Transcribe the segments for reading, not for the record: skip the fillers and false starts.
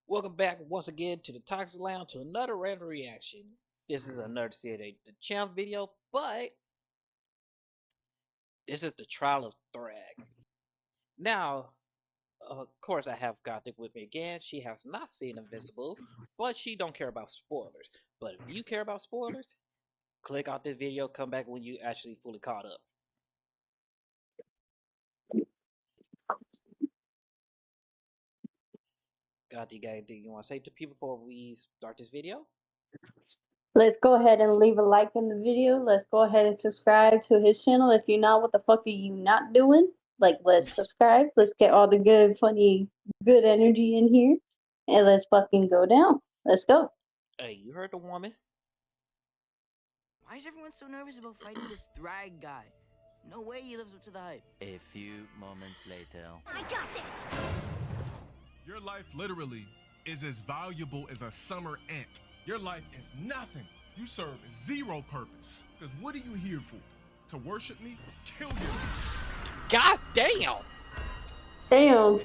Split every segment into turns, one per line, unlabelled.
Welcome back once again to the Toxic Lounge to another random reaction. This is another the champ video, but this is the trial of Thrag. Now, of course, I have Gothic with me again. She has not seen Invincible, but she don't care about spoilers. But if you care about spoilers, click out this video, come back when you actually fully caught up. Gothic, you got anything you want to say to people before we start this video?
Let's go ahead and leave a like in the video. Let's go ahead and subscribe to his channel. If you're not, what the fuck are you not doing? Like, let's subscribe. Let's get all the good, funny, good energy in here. And let's fucking go down. Let's go.
Hey, you heard the woman.
Why is everyone so nervous about fighting this Thrag guy? No way he lives up to the hype.
A few moments later.
I got this!
Your life literally is as valuable as a summer ant. Your life is nothing. You serve zero purpose. Because what are you here for? To worship me? Kill you.
God damn!
Damn.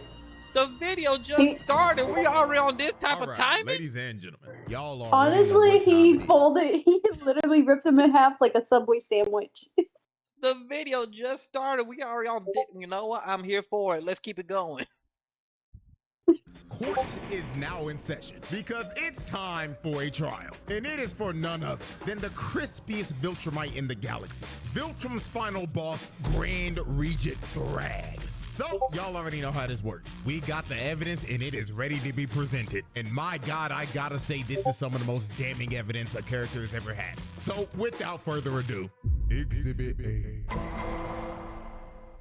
The video just started. We already on this type of timing?
Ladies and gentlemen, y'all are
Honestly, he folded, he literally ripped him in half like a Subway sandwich.
The video just started. We already on. You know what? I'm here for it. Let's keep it going.
Court is now in session because it's time for a trial, and it is for none other than the crispiest Viltrumite in the galaxy, Viltrum's final boss, Grand Regent Thrag. So, y'all already know how this works. We got the evidence and it is ready to be presented. And my God, I gotta say this is some of the most damning evidence a character has ever had. So, without further ado, Exhibit A.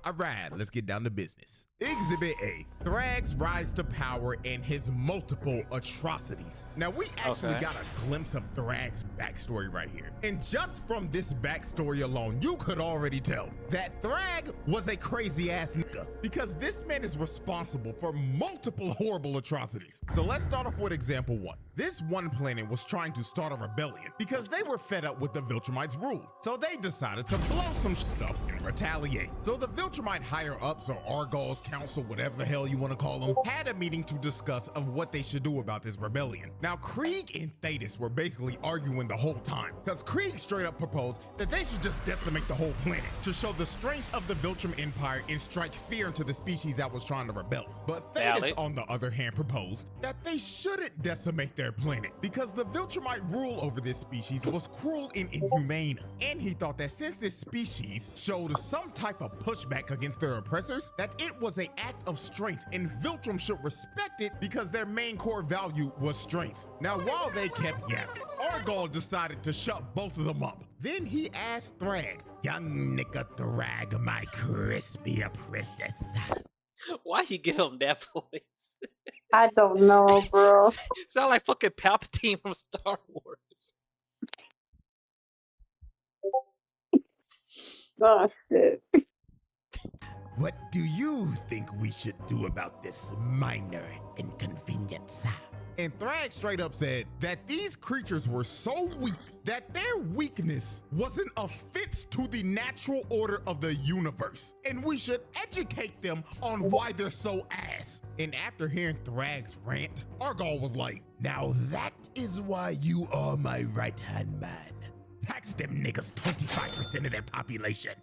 Alright, let's get down to business. Exhibit A, Thrag's rise to power and his multiple atrocities. Now, we actually got a glimpse of Thrag's backstory right here. And just from this backstory alone, you could already tell that Thrag was a crazy ass nigga because this man is responsible for multiple horrible atrocities. So let's start off with example one. This one planet was trying to start a rebellion because they were fed up with the Viltrumites' rule. So they decided to blow some shit up and retaliate. So the Viltrumite higher-ups, or Argall's council, whatever the hell you want to call them, had a meeting to discuss of what they should do about this rebellion. Now, Krieg and Thetis were basically arguing the whole time because Krieg straight up proposed that they should just decimate the whole planet to show the strength of the Viltrum Empire and strike fear into the species that was trying to rebel. But Thetis, on the other hand, proposed that they shouldn't decimate their planet because the Viltrumite rule over this species was cruel and inhumane. And he thought that since this species showed some type of pushback against their oppressors, that it was an act of strength and Viltrum should respect it because their main core value was strength. Now, while they kept yapping, Argall decided to shut both of them up. Then he asked Thrag, "Young nigga Thrag, my crispy apprentice."
Why he give him that voice?
I don't know, bro.
Sound like fucking Palpatine from Star Wars.
Oh, shit.
What do you think we should do about this minor inconvenience? And Thrag straight up said that these creatures were so weak that their weakness was an offense to the natural order of the universe. And we should educate them on why they're so ass. And after hearing Thrag's rant, Argall was like, "Now that is why you are my right-hand man. Tax them niggas 25% of their population."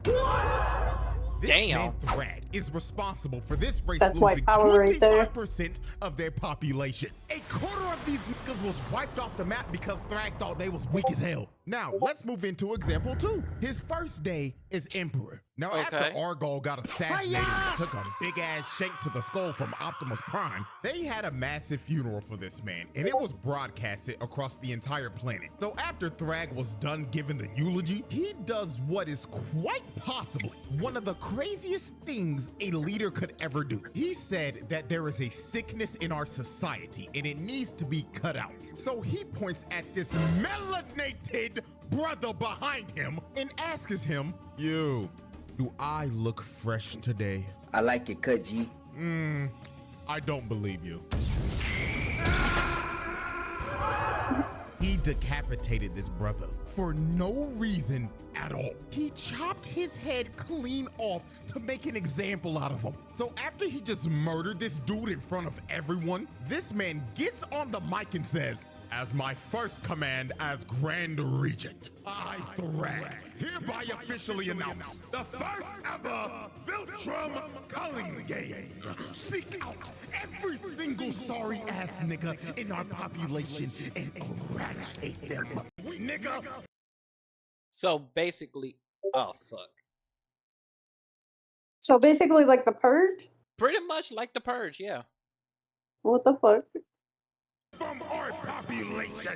This man Thrag is responsible for this race losing 25% of their population. A quarter of these niggas was wiped off the map because Thrag thought they was weak as hell. Now, let's move into example two. His first day is Emperor. Now, after Argall got assassinated and took a big-ass shank to the skull from Optimus Prime, they had a massive funeral for this man, and it was broadcasted across the entire planet. So after Thrag was done giving the eulogy, he does what is quite possibly one of the craziest things a leader could ever do. He said that there is a sickness in our society, and it needs to be cut out. So he points at this melanated brother behind him and asks him, "You, do I look fresh today?"
"I like it cut, G."
I don't believe you. He decapitated this brother for no reason at all. He chopped his head clean off to make an example out of him. So after he just murdered this dude in front of everyone, this man gets on the mic and says, "As my first command as Grand Regent, I, Thrag, hereby officially announce the first ever Viltrum Culling Game. Seek out every single sorry ass nigga in our population and eradicate them. Nigga."
So basically, oh fuck.
So basically, like the Purge.
Pretty much like the Purge, yeah.
What the fuck?
From our population.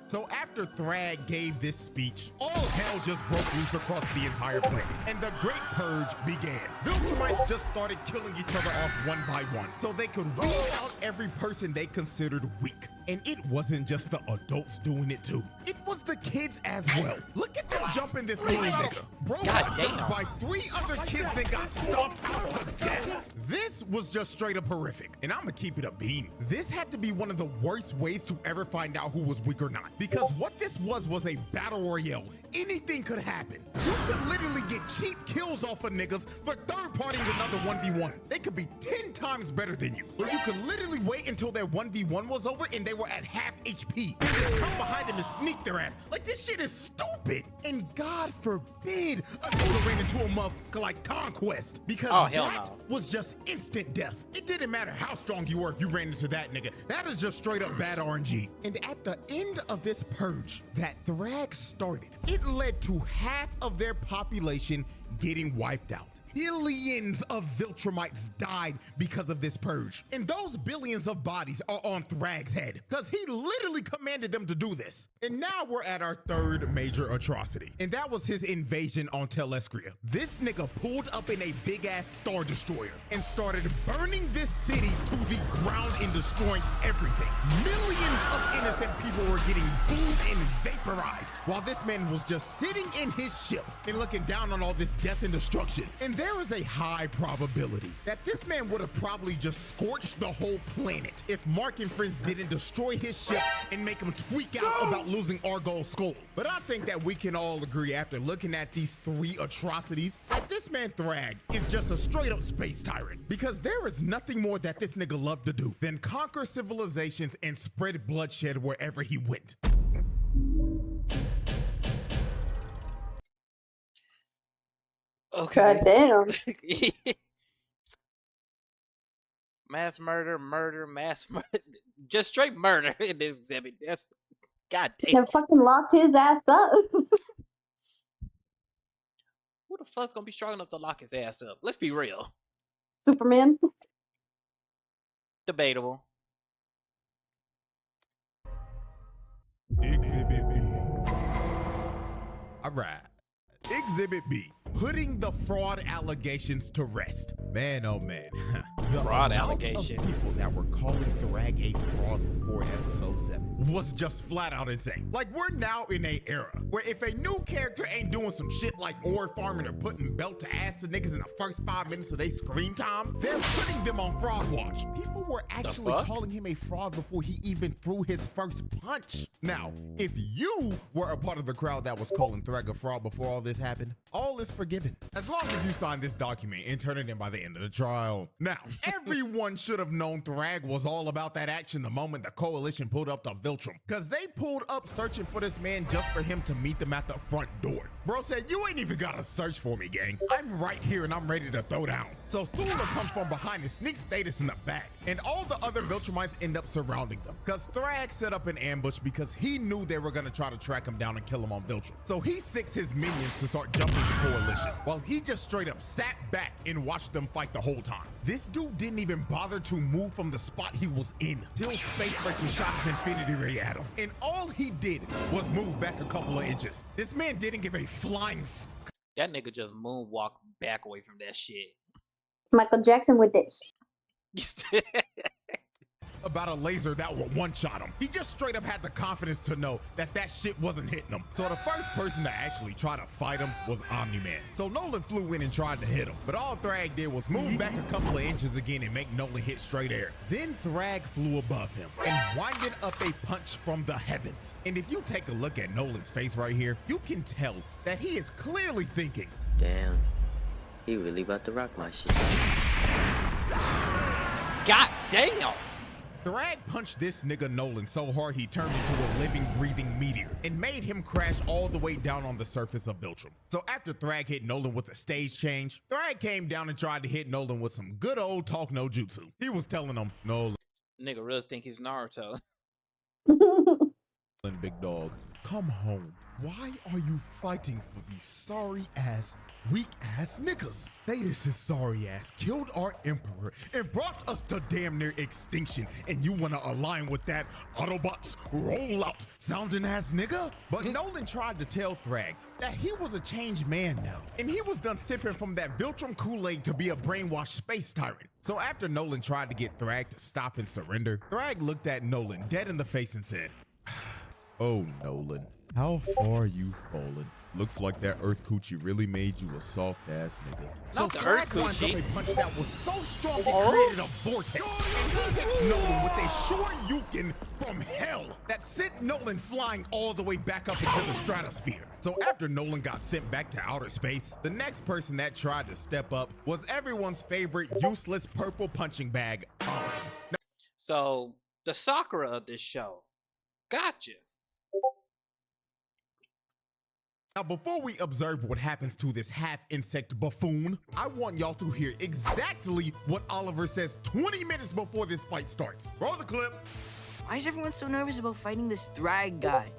So after Thrag gave this speech, all hell just broke loose across the entire planet, and the Great Purge began. Viltrumites just started killing each other off one by one, so they could weed out every person they considered weak. And it wasn't just the adults doing it too. It was the kids as well. Look at them jumping this little nigga. Bro got jumped by 3 other kids that got stomped out to death. This was just straight up horrific. And I'ma keep it a beam. This had to be one of the worst ways to ever find out who was weak or not. Because what this was a battle royale. Anything could happen. You could literally get cheap kills off of niggas for third-partying another 1v1. They could be 10 times better than you. Or you could literally wait until their 1v1 was over and they were at half HP and just come behind them and sneak their ass. Like, this shit is stupid. And God forbid a nigga ran into a motherfucker like Conquest, because that was just instant death. It didn't matter how strong you were if you ran into that nigga. That is just straight up bad RNG. And at the end of this purge that Thrag started, it led to half of their population getting wiped out. Billions of Viltrumites died because of this purge. And those billions of bodies are on Thrag's head, because he literally commanded them to do this. And now we're at our third major atrocity, and that was his invasion on Telescria. This nigga pulled up in a big ass Star Destroyer and started burning this city to the ground and destroying everything. Millions of innocent people were getting boomed and vaporized, while this man was just sitting in his ship and looking down on all this death and destruction. And there is a high probability that this man would have probably just scorched the whole planet if Mark and friends didn't destroy his ship and make him tweak out about losing Argol's skull. But I think that we can all agree, after looking at these 3 atrocities, that this man Thrag is just a straight up space tyrant. Because there is nothing more that this nigga loved to do than conquer civilizations and spread bloodshed wherever he went.
Okay.
God damn.
Mass murder, mass murder. Just straight murder in this exhibit. That's goddamn.
Then fucking locked his ass up.
Who the fuck's gonna be strong enough to lock his ass up? Let's be real.
Superman.
Debatable.
Exhibit B. All right. Exhibit B. Putting the fraud allegations to rest. Man, oh man. The
Fraud
amount
allegations.
of people that were calling Thrag a fraud before episode 7 was just flat out insane. Like, we're now in a era where if a new character ain't doing some shit like ore farming or putting belt to ass to niggas in the first 5 minutes of their screen time, they're putting them on fraud watch. People were actually calling him a fraud before he even threw his first punch. Now, if you were a part of the crowd that was calling Thrag a fraud before all this happened, all is forgiven, as long as you sign this document and turn it in by the end of the trial. Now, everyone should have known Thrag was all about that action the moment the coalition pulled up to Viltrum, because they pulled up searching for this man just for him to meet them at the front door. Bro said, "You ain't even gotta search for me, gang. I'm right here and I'm ready to throw down." So Thula comes from behind and sneaks Status in the back, and all the other Viltrumites end up surrounding them, because Thrag set up an ambush because he knew they were gonna try to track him down and kill him on Viltrum. So he sicks his minions to start jumping the coalition, while he just straight up sat back and watched them fight the whole time. This dude didn't even bother to move from the spot he was in till Space Racer shot his Infinity Ray at him. And all he did was move back a couple of inches. This man didn't give a flying f.
That nigga just moonwalked back away from that shit.
Michael Jackson with this.
about a laser that would one-shot him. He just straight up had the confidence to know that that shit wasn't hitting him. So the first person to actually try to fight him was Omni-Man. So Nolan flew in and tried to hit him, but all Thrag did was move back a couple of inches again and make Nolan hit straight air. Then Thrag flew above him and winded up a punch from the heavens. And if you take a look at Nolan's face right here, you can tell that he is clearly thinking,
damn, he really about to rock my shit.
God damn!
Thrag punched this nigga Nolan so hard he turned into a living, breathing meteor and made him crash all the way down on the surface of Beltram. So after Thrag hit Nolan with a stage change, Thrag came down and tried to hit Nolan with some good old talk no jutsu. He was telling him, Nolan,
Nigga really think he's Naruto.
big dog, come home. Why are you fighting for these sorry ass, weak ass niggas? Thetis' sorry ass killed our emperor and brought us to damn near extinction, and you wanna align with that Autobots roll out sounding ass nigga? But Nolan tried to tell Thrag that he was a changed man now, and he was done sipping from that Viltrum Kool-Aid to be a brainwashed space tyrant. So after Nolan tried to get Thrag to stop and surrender, Thrag looked at Nolan dead in the face and said, oh, Nolan, how far you fallen. Looks like that Earth Coochie really made you a soft ass nigga. So
Not the Earth
Thrag winds up
Coochie.
a punch that was so strong it created a vortex. And he hits Nolan with a Shoryuken from hell that sent Nolan flying all the way back up into the stratosphere. So after Nolan got sent back to outer space, the next person that tried to step up was everyone's favorite useless purple punching bag, Oliver.
So the Sakura of this show. Gotcha.
Now, before we observe what happens to this half-insect buffoon, I want y'all to hear exactly what Oliver says 20 minutes before this fight starts. Roll the clip.
Why is everyone so nervous about fighting this Thrag guy?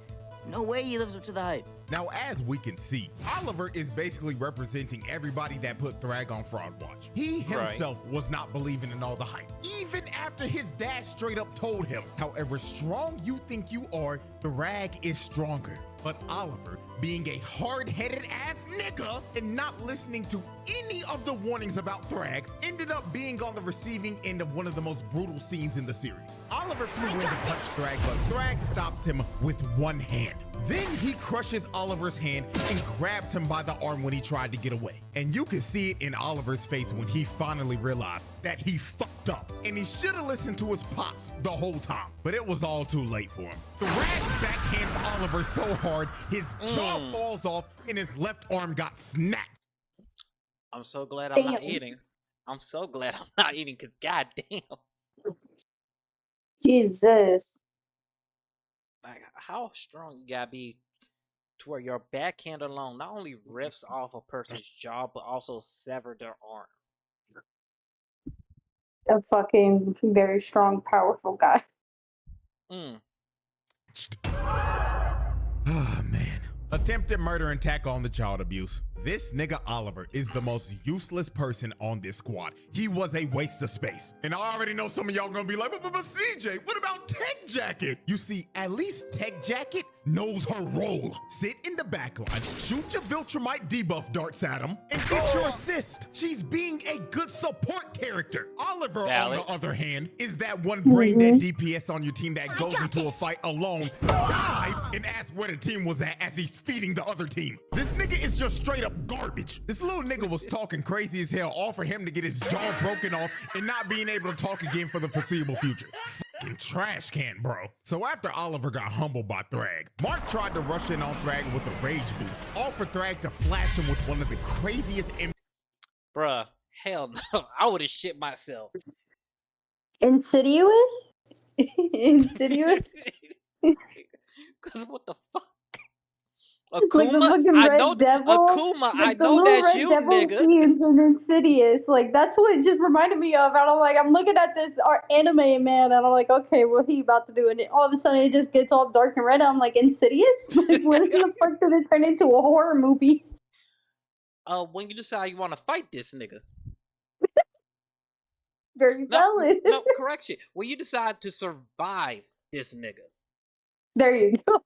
No way he lives up to the hype.
Now, as we can see, Oliver is basically representing everybody that put Thrag on Fraud Watch. He himself was not believing in all the hype, even after his dad straight up told him, however strong you think you are, Thrag is stronger. But Oliver, being a hard-headed ass nigga and not listening to any of the warnings about Thrag, ended up being on the receiving end of one of the most brutal scenes in the series. Oliver flew in to punch Thrag, but Thrag stops him with one hand. Then he crushes Oliver's hand and grabs him by the arm when he tried to get away. And you can see it in Oliver's face when he finally realized that he fucked up. And he should have listened to his pops the whole time. But it was all too late for him. Thrag backhands Oliver so hard, his jaw falls off and his left arm got snapped.
I'm so glad I'm not
Damn.
eating. I'm so glad I'm not eating, because goddamn.
Jesus.
Like, how strong you gotta be to where your backhand alone not only rips off a person's jaw, but also severed their arm.
A fucking very strong, powerful guy.
Ah, man. Attempted murder and attack on the child abuse. This nigga Oliver is the most useless person on this squad. He was a waste of space. And I already know some of y'all gonna be like, but CJ, what about Tech Jacket? You see, at least Tech Jacket knows her role. Sit in the back line, shoot your Viltrumite debuff darts at him, and get your assist. She's being a good support character. Oliver,
Valid.
on the other hand, is that one brain dead DPS on your team that goes into a fight alone, dies, and asks where the team was at as he's feeding the other team. This nigga is just straight up garbage. This little nigga was talking crazy as hell, all for him to get his jaw broken off and not being able to talk again for the foreseeable future. Fucking trash can, bro. So after Oliver got humbled by Thrag, Mark tried to rush in on Thrag with a rage boost, all for Thrag to flash him with one of the craziest
Bruh, hell no. I would have shit myself.
Insidious? Insidious?
Cause what the fuck?
Like the
Akuma?
fucking
I
Red
know
Devil.
Akuma, I
Like the
know
little
that's
Red
you,
Devil
nigga.
scenes in Insidious. Like that's what it just reminded me of. And I'm like, I'm looking at this anime man, and I'm like, okay, what he about to do? And all of a sudden, it just gets all dark and red. I'm like, Insidious? Like, when the fuck did it turn into a horror movie?
When you decide you want to fight this nigga.
Very
No,
valid.
no, correction. When you decide to survive this nigga.
There you go.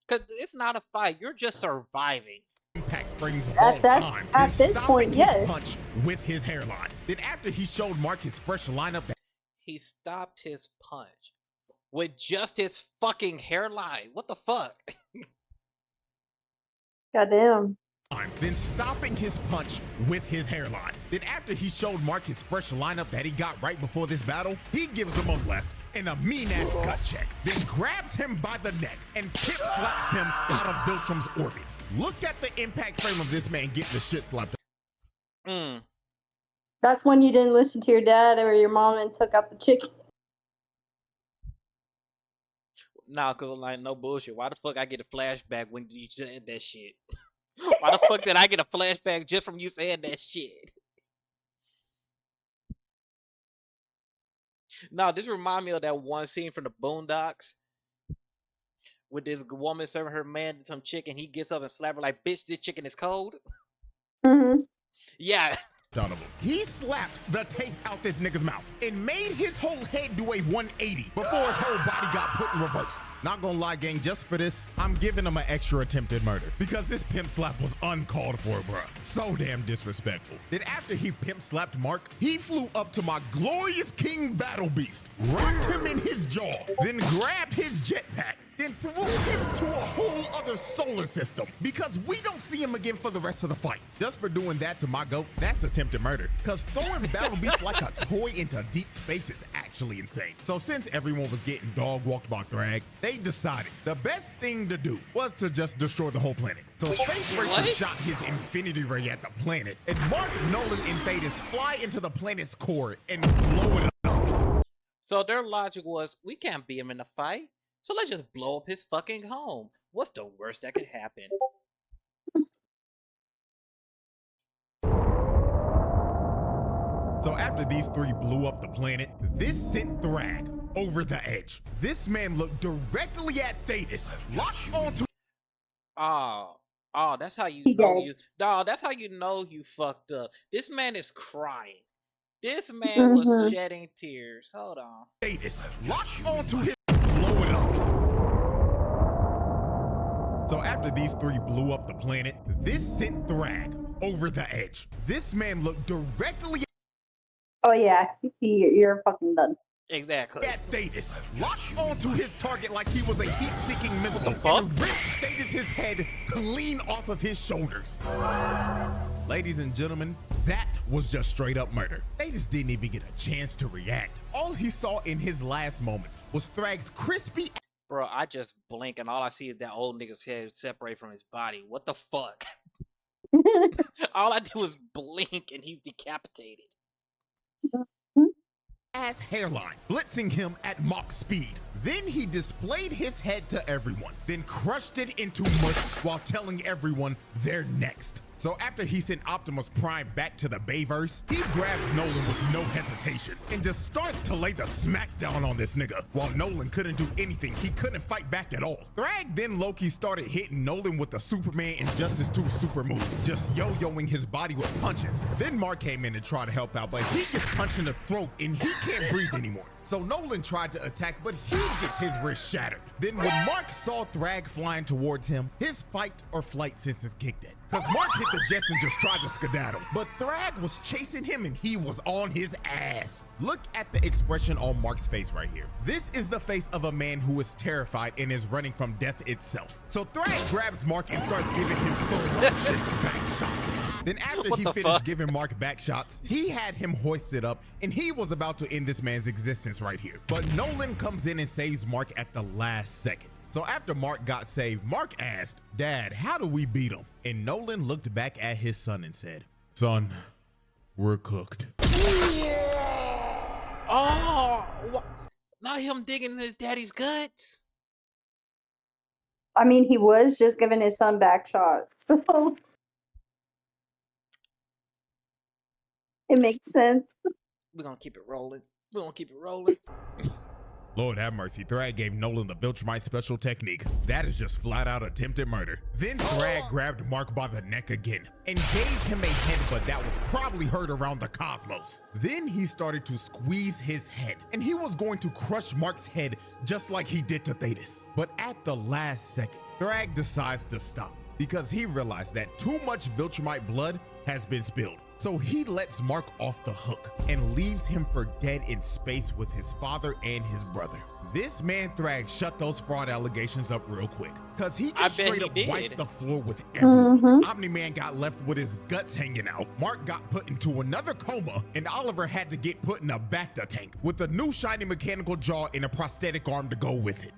Cause it's not a fight, you're just surviving.
impact frames of all time,
at
then
this
stopping
point,
his
yes.
punch with his hairline. Then after he showed Mark his fresh lineup,
He stopped his punch with just his fucking hairline. What the fuck?
Goddamn.
Then stopping his punch with his hairline. Then after he showed Mark his fresh lineup that he got right before this battle, he gives him a left and a mean-ass gut check, then grabs him by the neck and pimp slaps him out of Viltrum's orbit. Look at the impact frame of this man getting the shit slapped.
That's when you didn't listen to your dad or your mom and took out the chicken.
Nah, cause like no bullshit. Why the fuck I get a flashback when you said that shit? Why the fuck did I get a flashback just from you saying that shit? No, this remind me of that one scene from the Boondocks with this woman serving her man some chicken. He gets up and slap her like, "Bitch, this chicken is cold."
Mm-hmm.
Yeah.
Of him. He slapped the taste out this nigga's mouth and made his whole head do a 180 before his whole body got put in reverse. Not gonna lie, gang, just for this, I'm giving him an extra attempted murder because this pimp slap was uncalled for, bruh. So damn disrespectful. Then after he pimp slapped Mark, he flew up to my glorious King Battle Beast, rocked him in his jaw, then grabbed his jetpack, then threw him to a whole other solar system because we don't see him again for the rest of the fight. Just for doing that to my goat, that's attempted murder. Cause throwing Battle Beast like a toy into deep space is actually insane. So since everyone was getting dog walked by Thrag, they decided the best thing to do was to just destroy the whole planet. So Space Racer shot his Infinity Ray at the planet, and Mark, Nolan, and Thetis fly into the planet's core and blow it up.
So their logic was, we can't beat him in a fight, so let's just blow up his fucking home. What's the worst that could happen?
So after these three blew up the planet, this sent Thrag over the edge. This man looked directly at Thetis, locked onto.
Oh, that's how you that's how you know you fucked up. This man is crying. This man was shedding tears. Hold on.
Thetis, locked onto his. Blow it up. So after these three blew up the planet, this sent Thrag over the edge. This man looked directly.
Oh yeah, you're fucking done.
Exactly.
At Thetis, locked onto his target like he was a heat-seeking missile, and ripped Thetis' head clean off of his shoulders. Ladies and gentlemen, that was just straight up murder. Thetis didn't even get a chance to react. All he saw in his last moments was Thrag's crispy.
Bro, I just blink and all I see is that old nigga's head separate from his body. What the fuck? All I do is blink and he's decapitated.
Ass hairline, blitzing him at Mach speed. Then he displayed his head to everyone, then crushed it into mush while telling everyone they're next. So after he sent Optimus Prime back to the Bayverse, he grabs Nolan with no hesitation and just starts to lay the smackdown on this nigga. While Nolan couldn't do anything, he couldn't fight back at all. Thrag then Loki started hitting Nolan with the Superman Injustice 2 super move, just yo-yoing his body with punches. Then Mark came in and tried to help out, but he gets punched in the throat and he can't breathe anymore. So Nolan tried to attack, but he gets his wrist shattered. Then when Mark saw Thrag flying towards him, his fight or flight senses kicked in. Cause Mark hit the jets and just tried to skedaddle, but Thrag was chasing him and he was on his ass. Look at the expression on Mark's face right here. This is the face of a man who is terrified and is running from death itself. So Thrag grabs Mark and starts giving him ferocious back shots. Then after he finished giving Mark back shots, he had him hoisted up and he was about to end this man's existence right here. But Nolan comes in and saves Mark at the last second. So after Mark got saved, Mark asked, "Dad, how do we beat him?" And Nolan looked back at his son and said, "Son, we're cooked."
Oh, not him digging in his daddy's guts.
I mean, he was just giving his son back shots, so it makes sense.
We're gonna keep it rolling. We're gonna keep it rolling.
Lord have mercy, Thrag gave Nolan the Viltrumite special technique. That is just flat out attempted murder. Then Thrag grabbed Mark by the neck again and gave him a headbutt that was probably heard around the cosmos. Then he started to squeeze his head and he was going to crush Mark's head just like he did to Thetis. But at the last second, Thrag decides to stop because he realized that too much Viltrumite blood has been spilled. So he lets Mark off the hook and leaves him for dead in space with his father and his brother. This man Thrag shut those fraud allegations up real quick, cause he just straight up wiped the floor with everyone. Omni-Man got left with his guts hanging out, Mark got put into another coma, and Oliver had to get put in a Bacta tank with a new shiny mechanical jaw and a prosthetic arm to go with it.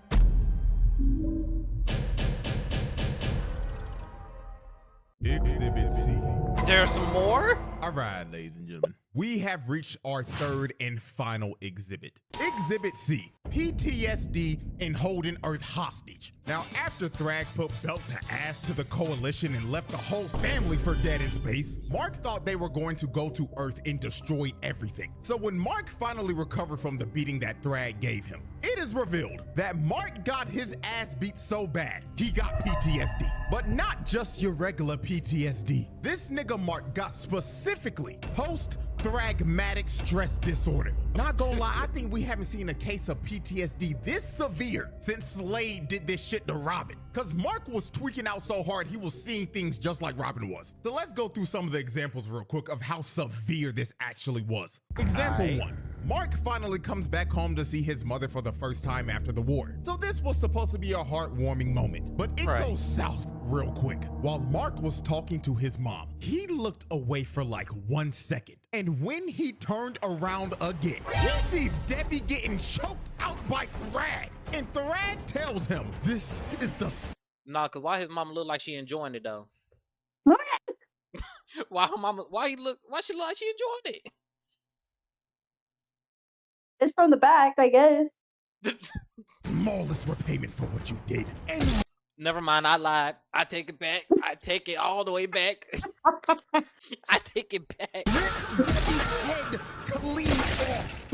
Exhibit C.
There's some more?
All right, ladies and gentlemen, we have reached our third and final exhibit. Exhibit C, PTSD and holding Earth hostage. Now, after Thrag put belt to ass to the coalition and left the whole family for dead in space, Mark thought they were going to go to Earth and destroy everything. So when Mark finally recovered from the beating that Thrag gave him, it is revealed that Mark got his ass beat so bad, he got PTSD. But not just your regular PTSD. This nigga Mark got specifically post-thragmatic stress disorder. Not gonna lie, I think we haven't seen a case of PTSD this severe since Slade did this shit to Robin. Cause Mark was tweaking out so hard he was seeing things just like Robin was. So let's go through some of the examples real quick of how severe this actually was. Example 1. Mark finally comes back home to see his mother for the first time after the war. So this was supposed to be a heartwarming moment, but it goes south real quick. While Mark was talking to his mom, he looked away for like 1 second. And when he turned around again, he sees Debbie getting choked out by Thrag. And Thrag tells him, this is the...
Nah, cause why his mama look like she enjoying it though? Why she look like she enjoying it?
It's from the back, I guess.
Smallest repayment for what you did. And
never mind, I lied. I take it back. I take it all the way back. I take it back.
rips Debbie's head clean off.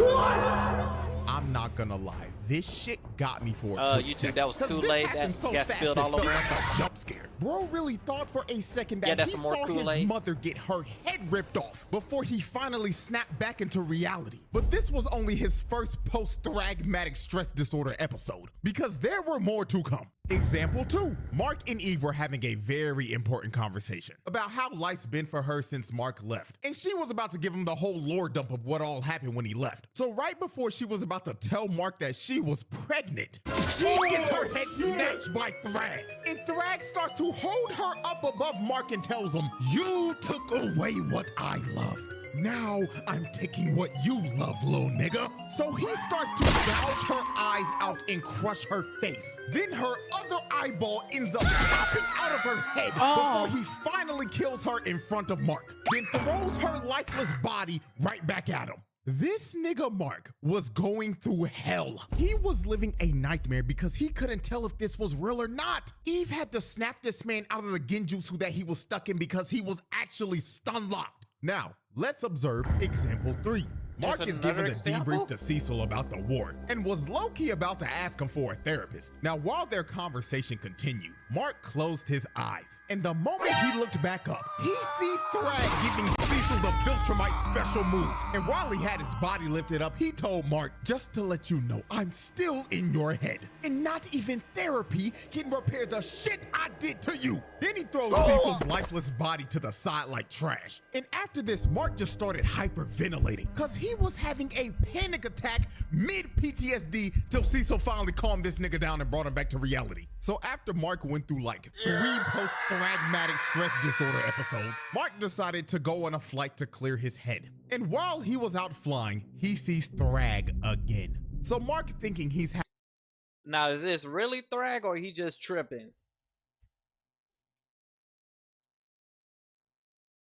I'm not gonna lie, this shit got me for a quick
YouTube,
second.
that was Kool-Aid that
so
got
fast
spilled all
it felt
over.
like a jump scare. Bro really thought for a second that
that's
he
some more
saw
Kool-Aid.
his mother get her head ripped off before he finally snapped back into reality. But this was only his first post-thragmatic stress disorder episode, because there were more to come. Example 2, Mark and Eve were having a very important conversation about how life's been for her since Mark left, and she was about to give him the whole lore dump of what all happened when he left. So right before she was about to tell Mark that she was pregnant, she gets her head snatched by Thrag, and Thrag starts to hold her up above Mark and tells him, "You took away what I loved. Now I'm taking what you love, little nigga." So he starts to gouge her eyes out and crush her face. Then her other eyeball ends up popping out of her head before he finally kills her in front of Mark. Then throws her lifeless body right back at him. This nigga Mark was going through hell. He was living a nightmare because he couldn't tell if this was real or not. Eve had to snap this man out of the genjutsu that he was stuck in because he was actually stun locked. Now, let's observe example 3. Mark is giving a debrief to Cecil about the war and was low-key about to ask him for a therapist. Now, while their conversation continued, Mark closed his eyes, and the moment he looked back up, he sees Thrag giving Cecil the Viltrumite special move. And while he had his body lifted up, he told Mark, "Just to let you know, I'm still in your head, and not even therapy can repair the shit I did to you." Then he throws Cecil's lifeless body to the side like trash. And after this, Mark just started hyperventilating, because he was having a panic attack mid-PTSD till Cecil finally calmed this nigga down and brought him back to reality. So after Mark went through like 3 post-thragmatic stress disorder episodes, Mark decided to go on a flight to clear his head. And while he was out flying, he sees Thrag again. So Mark, thinking he's
Now, is this really Thrag or he just tripping?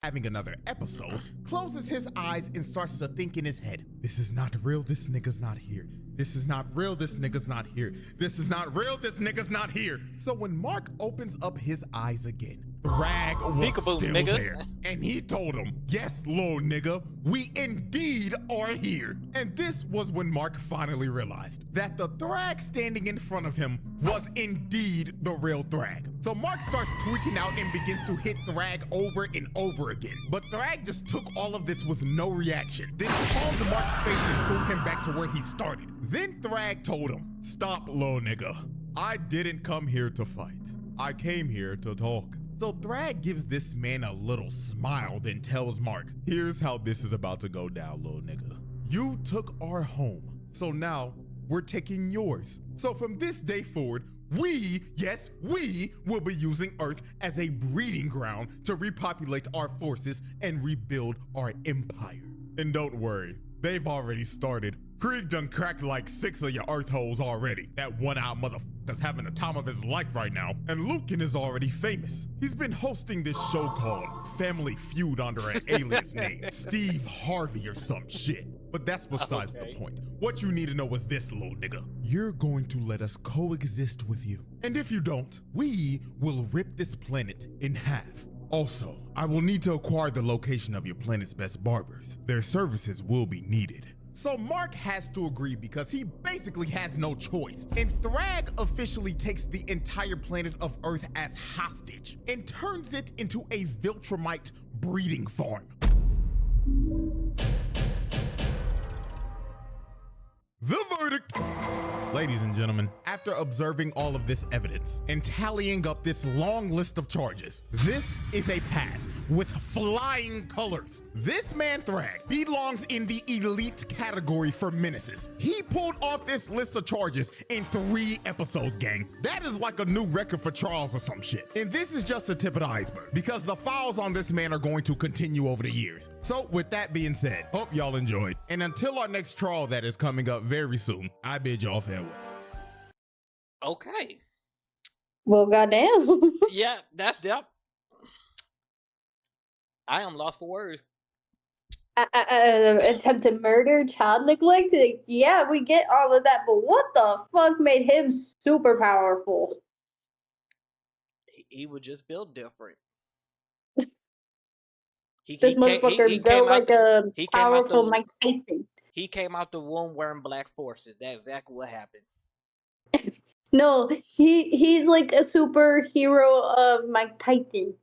having another episode, closes his eyes and starts to think in his head, "This is not real, this nigga's not here. This is not real, this nigga's not here. This is not real, this nigga's not here." So when Mark opens up his eyes again, Thrag was still there. And he told him, "Yes, little nigga, we indeed are here." And this was when Mark finally realized that the Thrag standing in front of him was indeed the real Thrag. So Mark starts tweaking out and begins to hit Thrag over and over again. But Thrag just took all of this with no reaction, then palmed Mark's face and threw him back to where he started. Then Thrag told him, "Stop, little nigga. I didn't come here to fight. I came here to talk." So Thrag gives this man a little smile, then tells Mark, here's how this is about to go down, little nigga. You took our home, so now we're taking yours. So from this day forward, we, yes, we will be using Earth as a breeding ground to repopulate our forces and rebuild our empire. And don't worry, they've already started. Krieg done cracked like 6 of your Earth holes already. That one-eyed motherfucker's having the time of his life right now. And Lucan is already famous. He's been hosting this show called Family Feud under an alias name, Steve Harvey or some shit. But that's besides the point. What you need to know is this, little nigga. You're going to let us coexist with you. And if you don't, we will rip this planet in half. Also, I will need to acquire the location of your planet's best barbers. Their services will be needed. So Mark has to agree because he basically has no choice. And Thrag officially takes the entire planet of Earth as hostage and turns it into a Viltrumite breeding farm. The verdict. Ladies and gentlemen, after observing all of this evidence and tallying up this long list of charges, this is a pass with flying colors. This man Thrag belongs in the elite category for menaces. He pulled off this list of charges in 3 episodes, gang. That is like a new record for Charles or some shit. And this is just the tip of the iceberg because the files on this man are going to continue over the years. So with that being said, hope y'all enjoyed. And until our next trial that is coming up very soon, I bid y'all farewell.
Okay.
Well, goddamn.
Yeah, that's yep. I am lost for words.
Attempted murder, child neglect. Like, yeah, we get all of that, but what the fuck made him super powerful?
He was just built different.
This motherfucker built like a powerful Mike Tyson.
He came out the womb wearing black forces. That's exactly what happened.
No, he's like a superhero of Mike Tyson.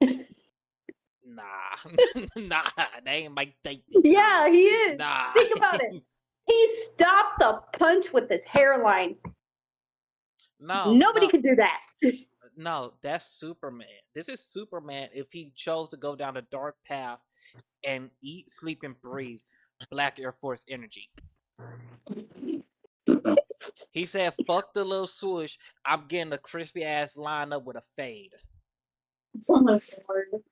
Nah, nah, that ain't Mike Tyson.
Yeah, he is.
Nah.
Think about it. He stopped the punch with his hairline. Nobody could do that.
No, that's Superman. This is Superman if he chose to go down a dark path and eat, sleep, and breathe Black Air Force energy. He said, fuck the little swoosh. I'm getting a crispy ass lineup with a fade.
Oh my Lord.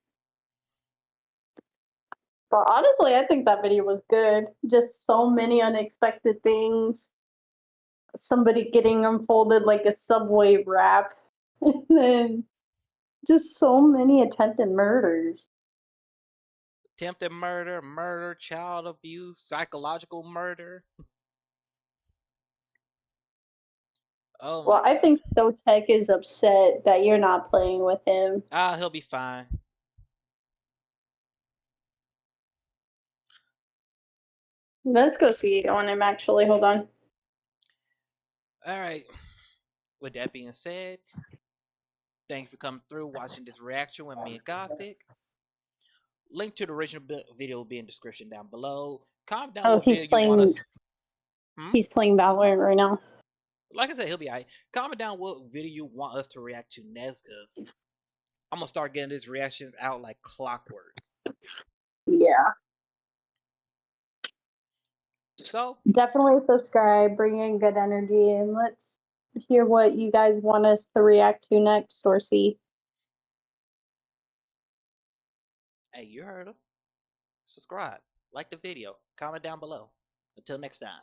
But honestly, I think that video was good. Just so many unexpected things. Somebody getting unfolded like a subway rap. And then just so many attempted murders.
Attempted murder, child abuse, psychological murder. Oh,
well, I think Sotek is upset that you're not playing with him.
he'll be fine.
Let's go see on him, actually. Hold on.
All right. With that being said, thanks for coming through, watching this reaction with me and Gothic. Link to the original video will be in the description down below. Comment down what video you want us.
He's playing Valorant right now.
Like I said, he'll be alright. Comment down what video you want us to react to next, because I'm gonna start getting these reactions out like clockwork.
Yeah.
So
definitely subscribe, bring in good energy, and let's hear what you guys want us to react to next or see.
Hey, you heard him. Subscribe, like the video, comment down below. Until next time.